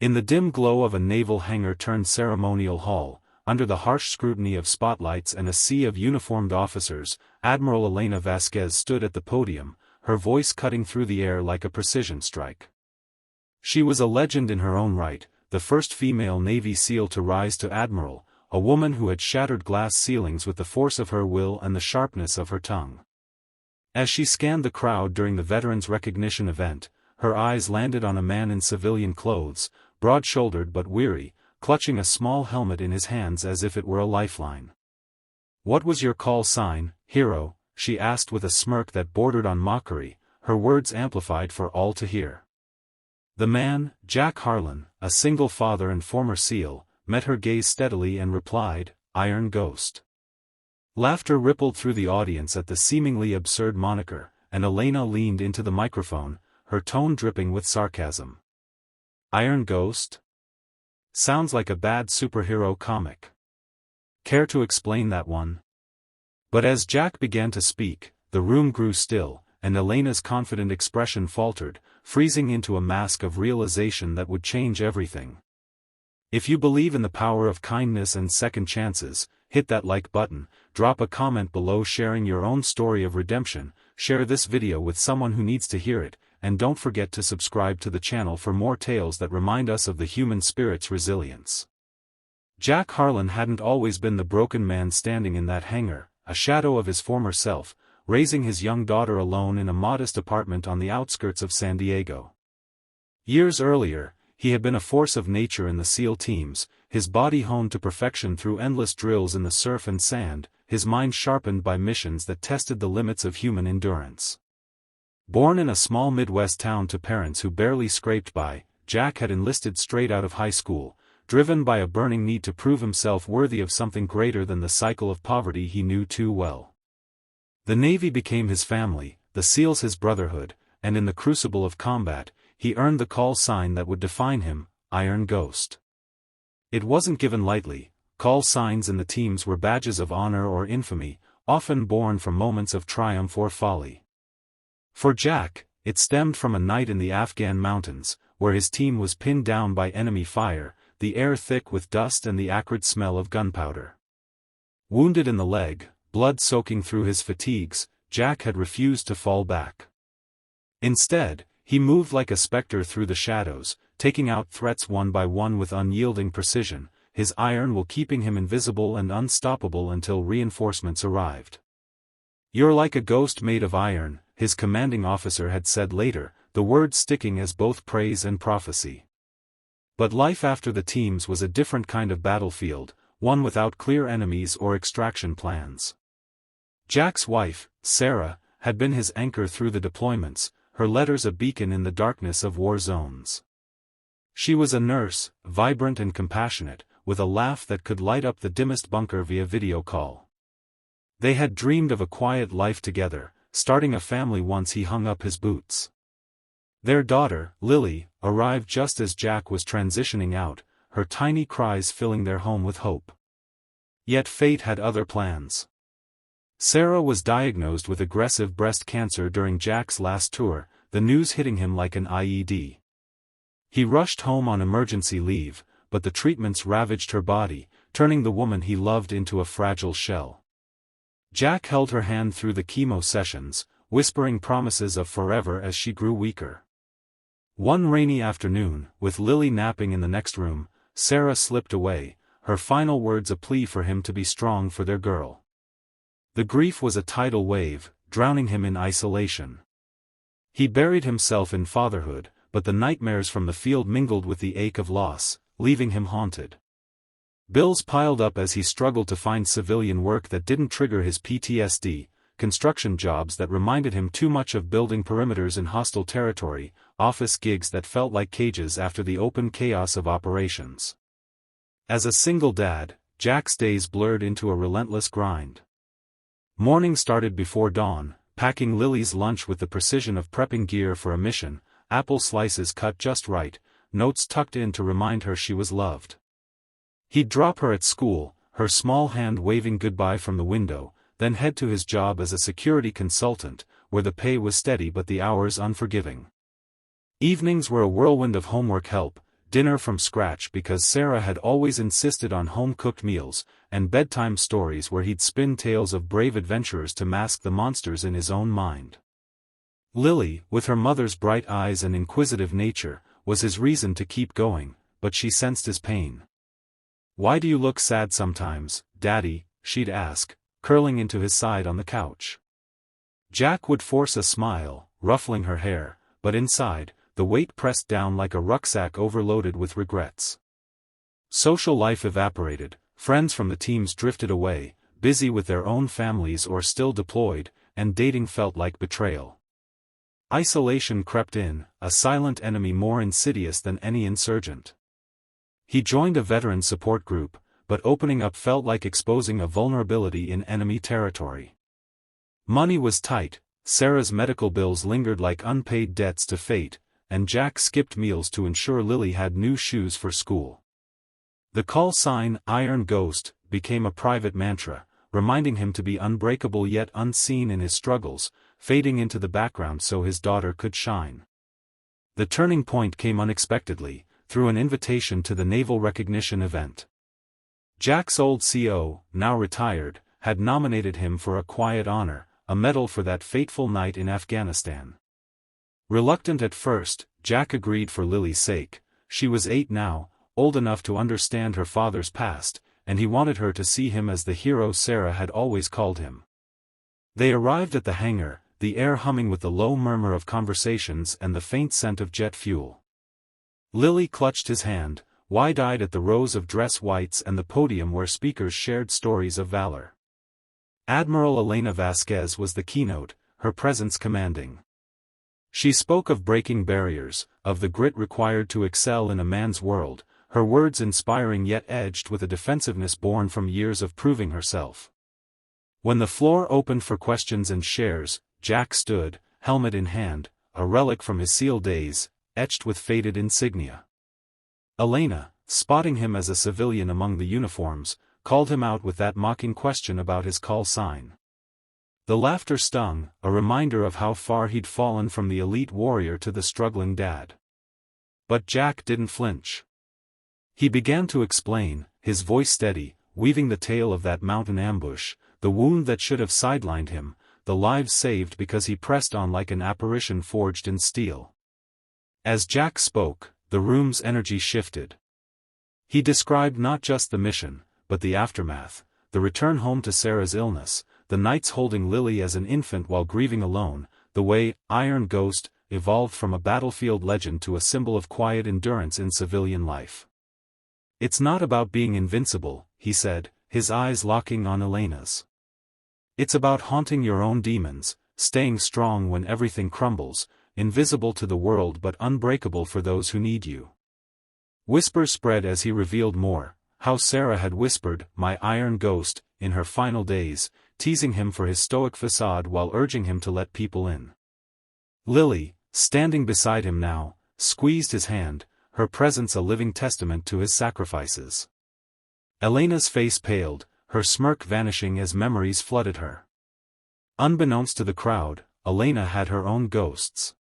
In the dim glow of a naval hangar-turned-ceremonial hall, under the harsh scrutiny of spotlights and a sea of uniformed officers, Admiral Elena Vasquez stood at the podium, her voice cutting through the air like a precision strike. She was a legend in her own right, the first female Navy SEAL to rise to Admiral, a woman who had shattered glass ceilings with the force of her will and the sharpness of her tongue. As she scanned the crowd during the Veterans Recognition event, her eyes landed on a man in civilian clothes, broad-shouldered but weary, clutching a small helmet in his hands as if it were a lifeline. "What was your call sign, hero?" she asked with a smirk that bordered on mockery, her words amplified for all to hear. The man, Jack Harlan, a single father and former SEAL, met her gaze steadily and replied, "Iron Ghost." Laughter rippled through the audience at the seemingly absurd moniker, and Elena leaned into the microphone, her tone dripping with sarcasm. "Iron Ghost? Sounds like a bad superhero comic. Care to explain that one?" But as Jack began to speak, the room grew still, and Elena's confident expression faltered, freezing into a mask of realization that would change everything. If you believe in the power of kindness and second chances, hit that like button, drop a comment below sharing your own story of redemption, share this video with someone who needs to hear it, and don't forget to subscribe to the channel for more tales that remind us of the human spirit's resilience. Jack Harlan hadn't always been the broken man standing in that hangar, a shadow of his former self, raising his young daughter alone in a modest apartment on the outskirts of San Diego. Years earlier, he had been a force of nature in the SEAL teams, his body honed to perfection through endless drills in the surf and sand, his mind sharpened by missions that tested the limits of human endurance. Born in a small Midwest town to parents who barely scraped by, Jack had enlisted straight out of high school, driven by a burning need to prove himself worthy of something greater than the cycle of poverty he knew too well. The Navy became his family, the SEALs his brotherhood, and in the crucible of combat, he earned the call sign that would define him, Iron Ghost. It wasn't given lightly. Call signs in the teams were badges of honor or infamy, often born from moments of triumph or folly. For Jack, it stemmed from a night in the Afghan mountains, where his team was pinned down by enemy fire, the air thick with dust and the acrid smell of gunpowder. Wounded in the leg, blood soaking through his fatigues, Jack had refused to fall back. Instead, he moved like a specter through the shadows, taking out threats one by one with unyielding precision, his iron will keeping him invisible and unstoppable until reinforcements arrived. "You're like a ghost made of iron," his commanding officer had said later, the words sticking as both praise and prophecy. But life after the teams was a different kind of battlefield, one without clear enemies or extraction plans. Jack's wife, Sarah, had been his anchor through the deployments, her letters a beacon in the darkness of war zones. She was a nurse, vibrant and compassionate, with a laugh that could light up the dimmest bunker via video call. They had dreamed of a quiet life together, starting a family once he hung up his boots. Their daughter, Lily, arrived just as Jack was transitioning out, her tiny cries filling their home with hope. Yet fate had other plans. Sarah was diagnosed with aggressive breast cancer during Jack's last tour, the news hitting him like an IED. He rushed home on emergency leave, but the treatments ravaged her body, turning the woman he loved into a fragile shell. Jack held her hand through the chemo sessions, whispering promises of forever as she grew weaker. One rainy afternoon, with Lily napping in the next room, Sarah slipped away, her final words a plea for him to be strong for their girl. The grief was a tidal wave, drowning him in isolation. He buried himself in fatherhood, but the nightmares from the field mingled with the ache of loss, leaving him haunted. Bills piled up as he struggled to find civilian work that didn't trigger his PTSD, construction jobs that reminded him too much of building perimeters in hostile territory, office gigs that felt like cages after the open chaos of operations. As a single dad, Jack's days blurred into a relentless grind. Morning started before dawn, packing Lily's lunch with the precision of prepping gear for a mission, apple slices cut just right, notes tucked in to remind her she was loved. He'd drop her at school, her small hand waving goodbye from the window, then head to his job as a security consultant, where the pay was steady but the hours unforgiving. Evenings were a whirlwind of homework help, dinner from scratch because Sarah had always insisted on home-cooked meals, and bedtime stories where he'd spin tales of brave adventurers to mask the monsters in his own mind. Lily, with her mother's bright eyes and inquisitive nature, was his reason to keep going, but she sensed his pain. "Why do you look sad sometimes, Daddy?" she'd ask, curling into his side on the couch. Jack would force a smile, ruffling her hair, but inside, the weight pressed down like a rucksack overloaded with regrets. Social life evaporated, friends from the teams drifted away, busy with their own families or still deployed, and dating felt like betrayal. Isolation crept in, a silent enemy more insidious than any insurgent. He joined a veteran support group, but opening up felt like exposing a vulnerability in enemy territory. Money was tight, Sarah's medical bills lingered like unpaid debts to fate, and Jack skipped meals to ensure Lily had new shoes for school. The call sign, Iron Ghost, became a private mantra, reminding him to be unbreakable yet unseen in his struggles, fading into the background so his daughter could shine. The turning point came unexpectedly, through an invitation to the Naval Recognition event. Jack's old CO, now retired, had nominated him for a quiet honor, a medal for that fateful night in Afghanistan. Reluctant at first, Jack agreed for Lily's sake. She was 8 now, old enough to understand her father's past, and he wanted her to see him as the hero Sarah had always called him. They arrived at the hangar, the air humming with the low murmur of conversations and the faint scent of jet fuel. Lily clutched his hand, wide-eyed at the rows of dress whites and the podium where speakers shared stories of valor. Admiral Elena Vasquez was the keynote, her presence commanding. She spoke of breaking barriers, of the grit required to excel in a man's world, her words inspiring yet edged with a defensiveness born from years of proving herself. When the floor opened for questions and shares, Jack stood, helmet in hand, a relic from his SEAL days, etched with faded insignia. Elena, spotting him as a civilian among the uniforms, called him out with that mocking question about his call sign. The laughter stung, a reminder of how far he'd fallen from the elite warrior to the struggling dad. But Jack didn't flinch. He began to explain, his voice steady, weaving the tale of that mountain ambush, the wound that should have sidelined him, the lives saved because he pressed on like an apparition forged in steel. As Jack spoke, the room's energy shifted. He described not just the mission, but the aftermath, the return home to Sarah's illness, the nights holding Lily as an infant while grieving alone, the way Iron Ghost evolved from a battlefield legend to a symbol of quiet endurance in civilian life. "It's not about being invincible," he said, his eyes locking on Elena's. "It's about haunting your own demons, staying strong when everything crumbles, invisible to the world but unbreakable for those who need you." Whispers spread as he revealed more, how Sarah had whispered, "My Iron Ghost," in her final days, teasing him for his stoic facade while urging him to let people in. Lily, standing beside him now, squeezed his hand, her presence a living testament to his sacrifices. Elena's face paled, her smirk vanishing as memories flooded her. Unbeknownst to the crowd, Elena had her own ghosts.